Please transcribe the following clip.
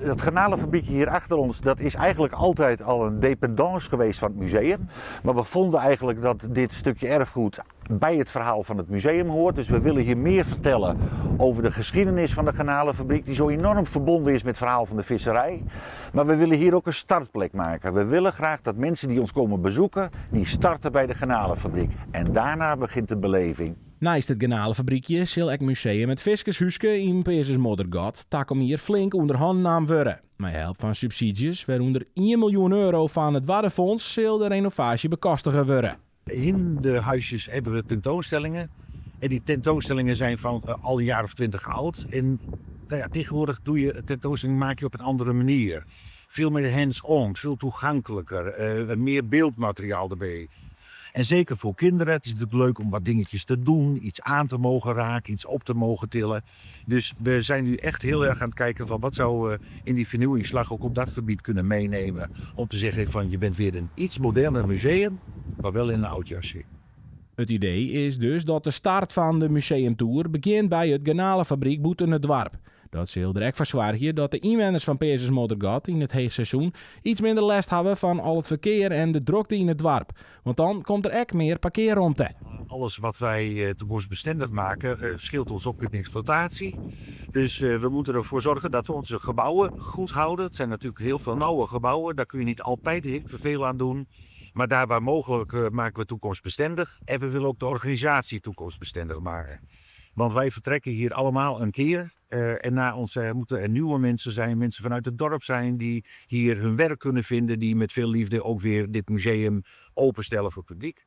Het garnalenfabriekje hier achter ons, dat is eigenlijk altijd al een dependance geweest van het museum. Maar we vonden eigenlijk dat dit stukje erfgoed bij het verhaal van het museum hoort. Dus we willen hier meer vertellen over de geschiedenis van de garnalenfabriek, die zo enorm verbonden is met het verhaal van de visserij. Maar we willen hier ook een startplek maken. We willen graag dat mensen die ons komen bezoeken, die starten bij de garnalenfabriek. En daarna begint de beleving. Naast het garnalenfabriekje zal het museum het Fiskershuske in Peersens Moddergat takom hier flink onderhand naam worden. Met hulp van subsidies, waaronder 1 miljoen euro van het Waddenfonds, zal de renovatie bekostigen worden. In de huisjes hebben we tentoonstellingen. En die tentoonstellingen zijn van al een jaar of 20 oud. En tegenwoordig doe je tentoonstelling maak je op een andere manier. Veel meer hands-on, veel toegankelijker, meer beeldmateriaal erbij. En zeker voor kinderen, het is natuurlijk leuk om wat dingetjes te doen, iets aan te mogen raken, iets op te mogen tillen. Dus we zijn nu echt heel erg aan het kijken van wat zou in die vernieuwingsslag ook op dat gebied kunnen meenemen. Om te zeggen van je bent weer een iets moderner museum, maar wel in een oud jasje. Het idee is dus dat de start van de museumtour begint bij het garnalenfabriek boeten het dorp. Dat zal direct verzorgen dat de inwoners van Peersens Moddergat in het heegseizoen iets minder last hebben van al het verkeer en de drukte in het dorp. Want dan komt er echt meer parkeerruimte. Alles wat wij toekomstbestendig maken scheelt ons ook in exploitatie. Dus we moeten ervoor zorgen dat we onze gebouwen goed houden. Het zijn natuurlijk heel veel nauwe gebouwen, daar kun je niet altijd heel veel aan doen. Maar daar waar mogelijk maken we toekomstbestendig. En we willen ook de organisatie toekomstbestendig maken. Want wij vertrekken hier allemaal een keer. En na ons moeten er nieuwe mensen zijn, mensen vanuit het dorp zijn die hier hun werk kunnen vinden. Die met veel liefde ook weer dit museum openstellen voor het publiek.